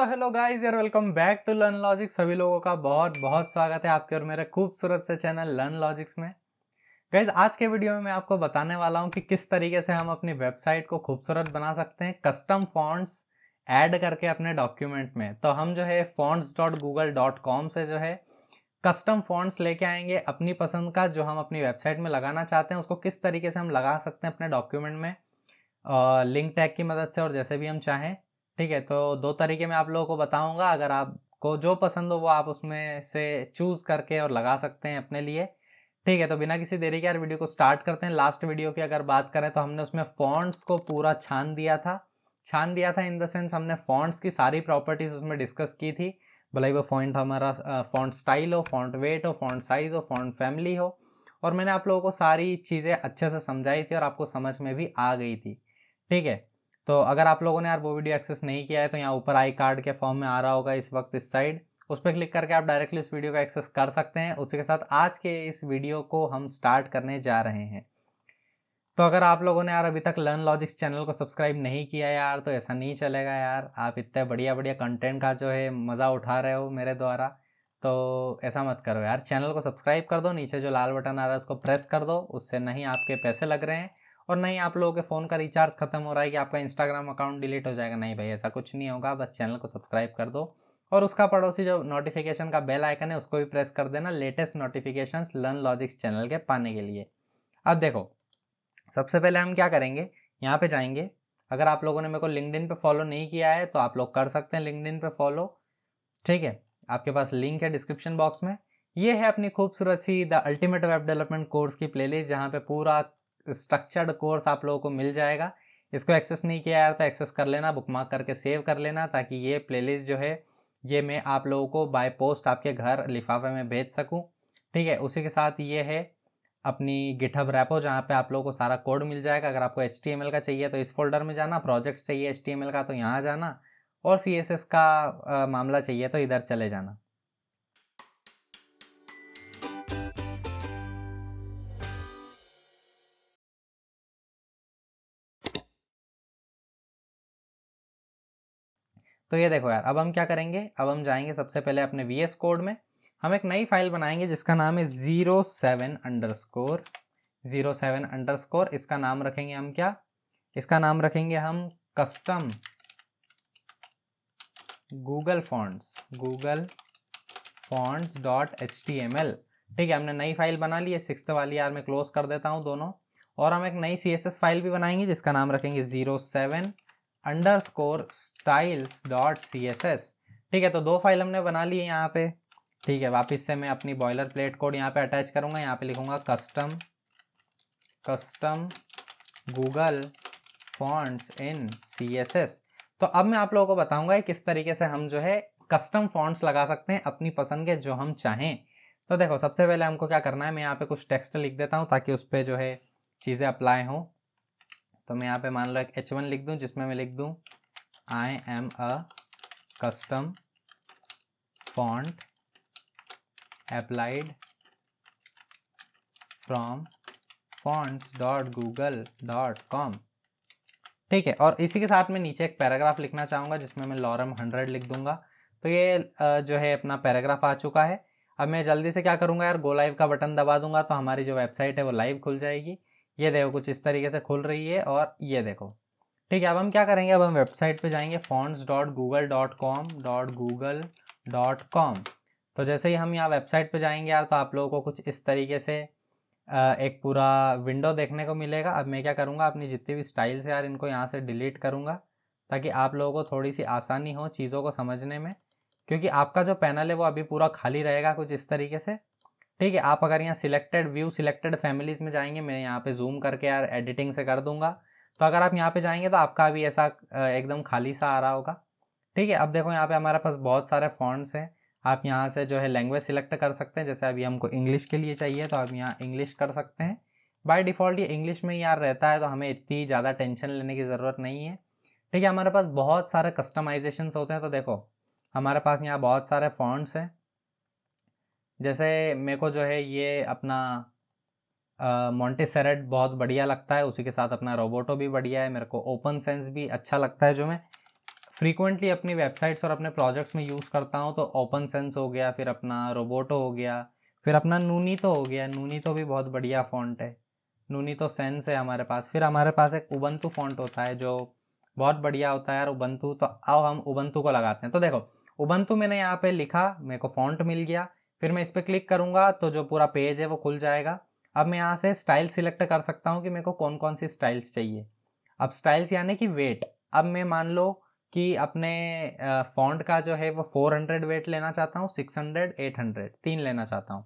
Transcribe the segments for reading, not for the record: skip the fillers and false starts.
तो hello guys यार, welcome back to Learn Logics. सभी लोगों का बहुत बहुत स्वागत है आपके और मेरे खूबसूरत से चैनल लर्न लॉजिक्स में। गाइस, आज के वीडियो में मैं आपको बताने वाला हूं कि किस तरीके से हम अपनी वेबसाइट को खूबसूरत बना सकते हैं कस्टम फॉन्ट्स ऐड करके अपने डॉक्यूमेंट में। तो हम जो है fonts.google.com से जो है कस्टम फॉन्ट्स लेके आएंगे अपनी पसंद का, जो हम अपनी वेबसाइट में लगाना चाहते हैं उसको किस तरीके से हम लगा सकते हैं अपने डॉक्यूमेंट में लिंक टैग की मदद से और जैसे भी हम चाहें। ठीक है, तो दो तरीके मैं आप लोगों को बताऊंगा। अगर आपको जो पसंद हो वो आप उसमें से चूज करके और लगा सकते हैं अपने लिए। ठीक है, तो बिना किसी देरी के यार वीडियो को स्टार्ट करते हैं। लास्ट वीडियो की अगर बात करें तो हमने उसमें फॉन्ट्स को पूरा छान दिया था इन द सेंस हमने फॉन्ट्स की सारी प्रॉपर्टीज उसमें डिस्कस की थी। भले वो फॉन्ट हमारा फॉन्ट स्टाइल हो, फॉन्ट वेट हो, फॉन्ट साइज हो, फॉन्ट फैमिली हो, और मैंने आप लोगों को सारी चीज़ें अच्छे से समझाई थी और आपको समझ में भी आ गई थी। ठीक है, तो अगर आप लोगों ने यार वो वीडियो एक्सेस नहीं किया है तो यहाँ ऊपर आई कार्ड के फॉर्म में आ रहा होगा इस वक्त इस साइड, उस पर क्लिक करके आप डायरेक्टली इस वीडियो का एक्सेस कर सकते हैं। उसी के साथ आज के इस वीडियो को हम स्टार्ट करने जा रहे हैं। तो अगर आप लोगों ने यार अभी तक लर्न लॉजिक्स चैनल को सब्सक्राइब नहीं किया यार, तो ऐसा नहीं चलेगा यार। आप इतने बढ़िया बढ़िया कंटेंट का जो है मज़ा उठा रहे हो मेरे द्वारा, तो ऐसा मत करो यार। चैनल को सब्सक्राइब कर दो, नीचे जो लाल बटन आ रहा है उसको प्रेस कर दो। उससे नहीं आपके पैसे लग रहे हैं और नहीं आप लोगों के फ़ोन का रिचार्ज खत्म हो रहा है कि आपका इंस्टाग्राम अकाउंट डिलीट हो जाएगा। नहीं भाई, ऐसा कुछ नहीं होगा। बस चैनल को सब्सक्राइब कर दो और उसका पड़ोसी जो नोटिफिकेशन का बेल आइकन है उसको भी प्रेस कर देना, latest notifications learn logics channel के पाने के लिए। अब देखो, सबसे पहले हम क्या करेंगे, यहाँ पे जाएंगे। अगर आप लोगों ने मेरे को लिंक्डइन पे फॉलो नहीं किया है तो आप लोग कर सकते हैं लिंक्डइन पे फॉलो। ठीक है, आपके पास लिंक है डिस्क्रिप्शन बॉक्स में। ये है अपनी खूबसूरत see the ultimate web development course की प्लेलिस्ट, जहाँ पे पूरा स्ट्रक्चर्ड कोर्स आप लोगों को मिल जाएगा। इसको एक्सेस नहीं किया यार तो एक्सेस कर लेना, बुकमार्क करके सेव कर लेना, ताकि ये प्लेलिस्ट जो है ये मैं आप लोगों को बाय पोस्ट आपके घर लिफाफे में भेज सकूँ। ठीक है, उसी के साथ ये है अपनी गिटहब रैपो, जहाँ पे आप लोगों को सारा कोड मिल जाएगा। अगर आपको HTML का चाहिए तो इस फोल्डर में जाना, प्रोजेक्ट चाहिए HTML का तो यहाँ जाना, और CSS का मामला चाहिए तो इधर चले जाना। तो ये देखो यार, अब हम क्या करेंगे, अब हम जाएंगे सबसे पहले अपने VS कोड में। हम एक नई फाइल बनाएंगे जिसका नाम है 07_07_। इसका नाम रखेंगे हम क्या, इसका नाम रखेंगे हम custom Google fonts dot HTML। ठीक है, हमने नई फाइल बना ली है। 6th वाली यार मैं क्लोज कर देता हूँ दोनों, और हम एक नई CSS फाइल भी बनाएंगे जिसका नाम रखेंगे 07_styles.css। ठीक है, तो दो फाइल हमने बना ली है यहाँ पे। ठीक है, वापस से मैं अपनी बॉयलर प्लेट कोड यहाँ पे अटैच करूँगा। यहाँ पे लिखूँगा कस्टम गूगल फॉन्ट्स इन CSS। तो अब मैं आप लोगों को बताऊंगा किस तरीके से हम जो है कस्टम फॉन्ट्स लगा सकते हैं अपनी पसंद के, जो हम चाहें। तो देखो, सबसे पहले हमको क्या करना है, मैं यहाँ पे कुछ टेक्स्ट लिख देता हूँ ताकि उस पर जो है चीज़ें अप्लाई हों। तो मैं यहाँ पे मान लो एक H1 लिख दूँ, जिसमें मैं लिख दूँ I am a custom font applied from fonts.google.com। ठीक है, और इसी के साथ में नीचे एक पैराग्राफ लिखना चाहूँगा जिसमें मैं लॉरम 100 लिख दूंगा। तो ये जो है अपना पैराग्राफ आ चुका है। अब मैं जल्दी से क्या करूँगा यार, गो लाइव का बटन दबा दूंगा तो हमारी जो वेबसाइट है वो लाइव खुल जाएगी। ये देखो कुछ इस तरीके से खुल रही है, और ये देखो। ठीक है, अब हम क्या करेंगे, अब हम वेबसाइट पे जाएंगे fonts.google.com। तो जैसे ही हम यहाँ वेबसाइट पे जाएंगे यार, तो आप लोगों को कुछ इस तरीके से एक पूरा विंडो देखने को मिलेगा। अब मैं क्या करूँगा, अपनी जितनी भी स्टाइल्स है यार इनको यहाँ से डिलीट करूँगा, ताकि आप लोगों को थोड़ी सी आसानी हो चीज़ों को समझने में, क्योंकि आपका जो पैनल है वो अभी पूरा खाली रहेगा कुछ इस तरीके से। ठीक है, आप अगर यहाँ सिलेक्टेड फैमिलीज़ में जाएंगे, मैं यहाँ पे जूम करके यार एडिटिंग से कर दूंगा, तो अगर आप यहाँ पे जाएंगे तो आपका भी ऐसा एकदम खाली सा आ रहा होगा। ठीक है, अब देखो यहाँ पे हमारे पास बहुत सारे फॉन्ट्स हैं। आप यहाँ से जो है लैंग्वेज सिलेक्ट कर सकते हैं, जैसे अभी हमको इंग्लिश के लिए चाहिए तो आप यहाँ इंग्लिश कर सकते हैं। बाय डिफ़ॉल्ट ये इंग्लिश में ही यार रहता है, तो हमें इतनी ज़्यादा टेंशन लेने की ज़रूरत नहीं है। ठीक है, हमारे पास बहुत सारे कस्टमाइजेशंस होते हैं। तो देखो, हमारे पास यहाँ बहुत सारे फॉन्ट्स हैं। जैसे मेरे को जो है ये अपना मॉन्टेसेरेट बहुत बढ़िया लगता है, उसी के साथ अपना रोबोटो भी बढ़िया है। मेरे को ओपन सेंस भी अच्छा लगता है, जो मैं फ्रीक्वेंटली अपनी वेबसाइट्स और अपने प्रोजेक्ट्स में यूज़ करता हूँ तो ओपन सेंस हो गया, फिर अपना रोबोटो हो गया, फिर अपना नूनीतो हो गया। नूनीतो भी बहुत बढ़िया फ़ॉन्ट है, नूनीतो सेंस है हमारे पास। फिर हमारे पास एक उबंटू फ़ॉन्ट होता है जो बहुत बढ़िया होता है यार, उबंटू। तो आओ हम उबंटू को लगाते हैं। तो देखो उबंटू मैंने यहाँ पे लिखा, मेरे को फ़ॉन्ट मिल गया। फिर मैं इस पर क्लिक करूँगा तो जो पूरा पेज है वो खुल जाएगा। अब मैं यहाँ से स्टाइल सिलेक्ट कर सकता हूँ कि मेरे को कौन कौन सी स्टाइल्स चाहिए। अब स्टाइल्स यानी कि वेट, अब मैं मान लो कि अपने फ़ॉन्ट का जो है वो 400 वेट लेना चाहता हूँ, 600, 800 तीन लेना चाहता हूँ।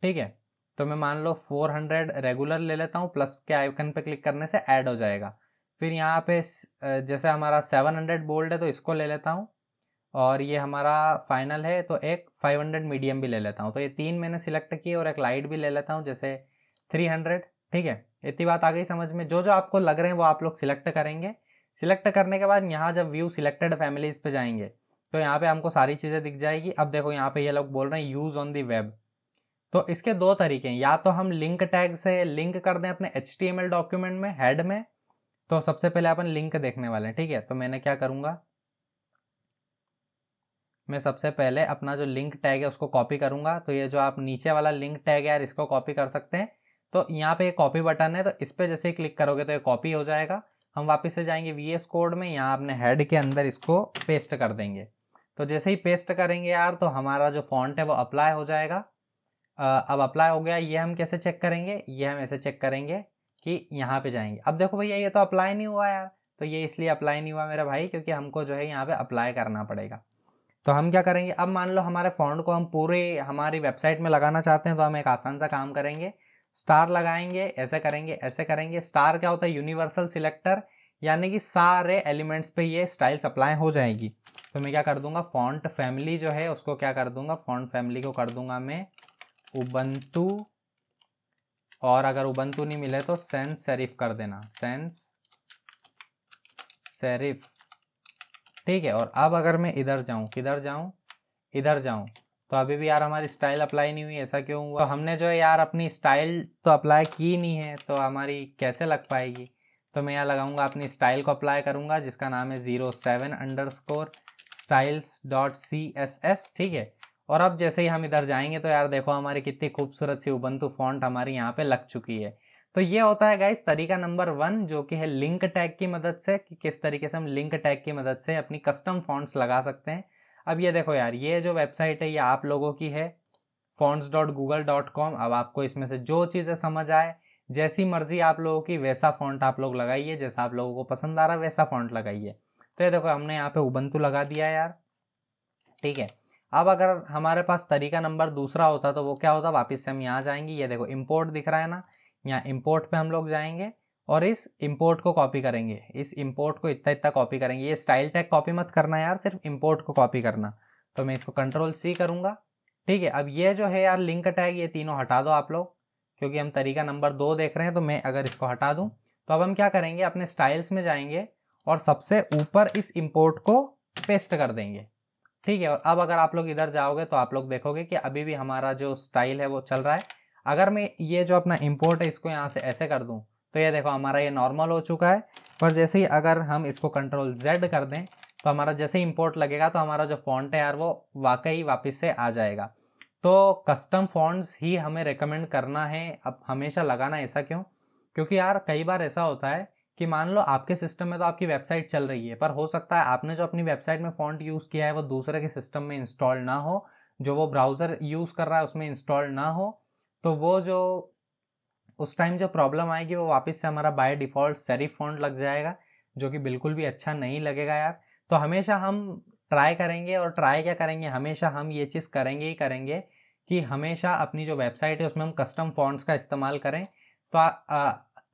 ठीक है, तो मैं मान लो 400 रेगुलर ले लेता हूँ, प्लस के आइकन पे क्लिक करने से ऐड हो जाएगा। फिर यहाँ पे जैसे हमारा 700 बोल्ड है तो इसको ले लेता हूँ, और ये हमारा फाइनल है तो एक 500 मीडियम भी ले लेता हूँ। तो ये तीन मैंने सिलेक्ट किए, और एक लाइट भी ले लेता हूँ जैसे 300। ठीक है, इतनी बात आ गई समझ में। जो जो आपको लग रहे हैं वो आप लोग सिलेक्ट करेंगे। सिलेक्ट करने के बाद यहाँ जब व्यू सिलेक्टेड फैमिलीज पे जाएंगे तो यहाँ पे हमको सारी चीज़ें दिख जाएगी। अब देखो यहाँ पे ये लोग बोल रहे हैं यूज़ ऑन दी वेब। तो इसके दो तरीके हैं, या तो हम लिंक टैग से लिंक कर दें अपने HTML डॉक्यूमेंट में हेड में। तो सबसे पहले अपन लिंक देखने वाले हैं। ठीक है, तो मैंने क्या करूँगा, मैं सबसे पहले अपना जो लिंक टैग है उसको कॉपी करूँगा। तो ये जो आप नीचे वाला लिंक टैग है यार, इसको कॉपी कर सकते हैं। तो यहाँ पे कॉपी बटन है, तो इस पर जैसे ही क्लिक करोगे तो ये कॉपी हो जाएगा। हम वापस से जाएंगे VS कोड में, यहाँ अपने हेड के अंदर इसको पेस्ट कर देंगे। तो जैसे ही पेस्ट करेंगे यार तो हमारा जो फॉन्ट है वो अप्लाई हो जाएगा। अब अप्लाई हो गया। ये हम कैसे चेक करेंगे, ये हम ऐसे चेक करेंगे कि यहाँ पे जाएंगे। अब देखो भैया ये तो अप्लाई नहीं हुआ यार, तो ये इसलिए अप्लाई नहीं हुआ मेरा भाई क्योंकि हमको जो है यहाँ पे अप्लाई करना पड़ेगा। तो हम क्या करेंगे, अब मान लो हमारे फॉन्ट को हम पूरे हमारी वेबसाइट में लगाना चाहते हैं, तो हम एक आसान सा काम करेंगे, स्टार लगाएंगे, ऐसे करेंगे, ऐसे करेंगे। स्टार क्या होता है, यूनिवर्सल सिलेक्टर, यानी कि सारे एलिमेंट्स पे ये स्टाइल्स अप्लाई हो जाएगी। तो मैं क्या कर दूंगा, फॉन्ट फैमिली जो है उसको क्या कर दूंगा, फॉन्ट फैमिली को कर दूंगा मैं उबंटू, और अगर उबंटू नहीं मिले तो सेंस सेरिफ कर देना, सेंस सेरिफ। ठीक है, और अब अगर मैं इधर जाऊं, किधर जाऊं, इधर जाऊं, तो अभी भी यार हमारी स्टाइल अप्लाई नहीं हुई। ऐसा क्यों हुआ, तो हमने जो है यार अपनी स्टाइल तो अप्लाई की नहीं है, तो हमारी कैसे लग पाएगी। तो मैं यहाँ लगाऊंगा, अपनी स्टाइल को अप्लाई करूंगा जिसका नाम है 07_styles.css। ठीक है, और अब जैसे ही हम इधर जाएंगे तो यार देखो हमारी कितनी खूबसूरत सी उबंटू फॉन्ट हमारी यहाँ पे लग चुकी है। तो ये होता है गाइस तरीका नंबर 1, जो कि है लिंक टैग की मदद से, कि किस तरीके से हम लिंक टैग की मदद से अपनी कस्टम फॉन्ट्स लगा सकते हैं। अब ये देखो यार, ये जो वेबसाइट है ये आप लोगों की है, fonts.google.com। अब आपको इसमें से जो चीज़ें समझ आए, जैसी मर्जी आप लोगों की वैसा फॉन्ट आप लोग लगाइए, जैसा आप लोगों को पसंद आ रहा है वैसा फॉन्ट लगाइए। तो ये देखो हमने यहाँ पे उबंटू लगा दिया यार। ठीक है, अब अगर हमारे पास तरीका नंबर दूसरा होता तो वो क्या होता, वापस से हम यहाँ जाएंगे, ये देखो इम्पोर्ट दिख रहा है ना, यहाँ इम्पोर्ट पे हम लोग जाएंगे और इस इम्पोर्ट को कॉपी करेंगे, इस इम्पोर्ट को इतना इतना कॉपी करेंगे। ये स्टाइल टैग कॉपी मत करना यार, सिर्फ इम्पोर्ट को कॉपी करना। तो मैं इसको Ctrl+C करूँगा। ठीक है, अब ये जो है यार लिंक टैग, ये तीनों हटा दो आप लोग, क्योंकि हम तरीका नंबर 2 देख रहे हैं। तो मैं अगर इसको हटा दूँ तो अब हम क्या करेंगे, अपने स्टाइल्स में जाएंगे और सबसे ऊपर इस इम्पोर्ट को पेस्ट कर देंगे। ठीक है, और अब अगर आप लोग इधर जाओगे तो आप लोग देखोगे कि अभी भी हमारा जो स्टाइल है वो चल रहा है। अगर मैं ये जो अपना इंपोर्ट है इसको यहाँ से ऐसे कर दूँ तो ये देखो हमारा ये नॉर्मल हो चुका है। पर जैसे ही अगर हम इसको Ctrl+Z कर दें तो हमारा जैसे ही इंपोर्ट लगेगा तो हमारा जो फॉन्ट है यार वो वाकई वापस से आ जाएगा। तो कस्टम फॉन्ट्स ही हमें रेकमेंड करना है अब हमेशा लगाना। ऐसा क्यों, क्योंकि यार कई बार ऐसा होता है कि मान लो आपके सिस्टम में तो आपकी वेबसाइट चल रही है, पर हो सकता है आपने जो अपनी वेबसाइट में फॉन्ट यूज़ किया है वो दूसरे के सिस्टम में इंस्टॉल ना हो, जो वो ब्राउज़र यूज़ कर रहा है उसमें इंस्टॉल ना हो। तो वो जो उस टाइम जो प्रॉब्लम आएगी वो वापस से हमारा बाय डिफ़ॉल्ट सेरिफ फॉन्ट लग जाएगा, जो कि बिल्कुल भी अच्छा नहीं लगेगा यार। तो हमेशा हम ट्राई करेंगे, और ट्राई क्या करेंगे, हमेशा हम ये चीज़ करेंगे ही करेंगे कि हमेशा अपनी जो वेबसाइट है उसमें हम कस्टम फॉन्ट्स का इस्तेमाल करें।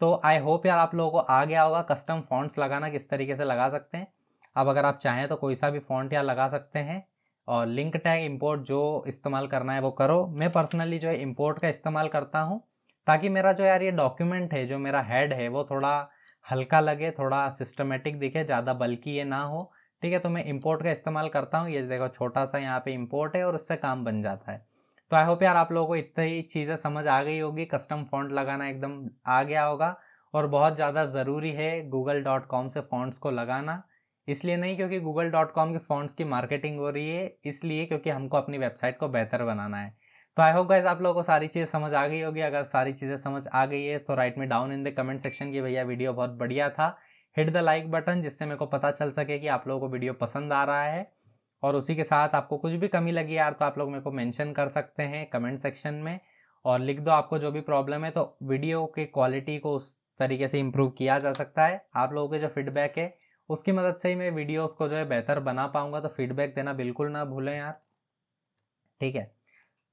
तो आई होप यार आप लोगों को आ गया होगा कस्टम फॉन्ट्स लगाना किस तरीके से लगा सकते हैं। अब अगर आप चाहें तो कोई सा भी फॉन्ट यार लगा सकते हैं, और लिंक टैग इंपोर्ट जो इस्तेमाल करना है वो करो। मैं पर्सनली जो है इंपोर्ट का इस्तेमाल करता हूँ, ताकि मेरा जो यार ये डॉक्यूमेंट है, जो मेरा हेड है वो थोड़ा हल्का लगे, थोड़ा सिस्टमेटिक दिखे, ज़्यादा बल्कि ये ना हो। ठीक है, तो मैं इंपोर्ट का इस्तेमाल करता हूँ। ये देखो छोटा सा यहाँ पे इंपोर्ट है और उससे काम बन जाता है। तो आई होप यार आप लोगों को इतनी ही चीज़ें समझ आ गई होगी, कस्टम फॉन्ट लगाना एकदम आ गया होगा। और बहुत ज़्यादा ज़रूरी है google.com से फॉन्ट्स को लगाना, इसलिए नहीं क्योंकि google.com के फॉन्ट्स की मार्केटिंग हो रही है, इसलिए क्योंकि हमको अपनी वेबसाइट को बेहतर बनाना है। तो आई होप गाइस आप लोगों को सारी चीज़ें समझ आ गई होगी। अगर सारी चीज़ें समझ आ गई है तो right me down in the comment section की भैया वीडियो बहुत बढ़िया था। हिट द लाइक बटन, जिससे मेरे को पता चल सके कि आप लोगों को वीडियो पसंद आ रहा है। और उसी के साथ आपको कुछ भी कमी लगी यार तो आप लोग मेरे को मेंशन कर सकते हैं कमेंट सेक्शन में, और लिख दो आपको जो भी प्रॉब्लम है, तो वीडियो की क्वालिटी को उस तरीके से इम्प्रूव किया जा सकता है। आप लोगों के जो फीडबैक है उसकी मदद से ही मैं वीडियोस को जो है बेहतर बना पाऊंगा, तो फीडबैक देना बिल्कुल ना भूलें यार, ठीक है।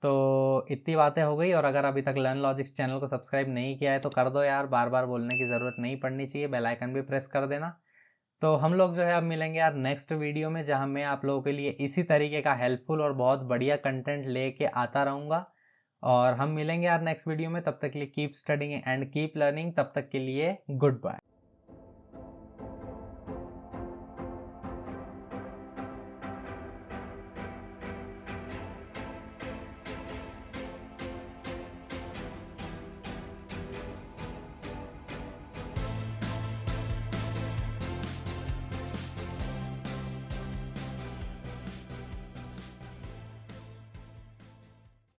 तो इतनी बातें हो गई, और अगर अभी तक लर्न लॉजिक्स चैनल को सब्सक्राइब नहीं किया है तो कर दो यार, बार बार बोलने की ज़रूरत नहीं पड़नी चाहिए, बेल आइकन भी प्रेस कर देना। तो हम लोग जो है अब मिलेंगे यार नेक्स्ट वीडियो में, जहाँ मैं आप लोगों के लिए इसी तरीके का हेल्पफुल और बहुत बढ़िया कंटेंट लेके आता रहूँगा। और हम मिलेंगे यार नेक्स्ट वीडियो में, तब तक के लिए keep studying and keep learning. तब तक के लिए गुड बाय।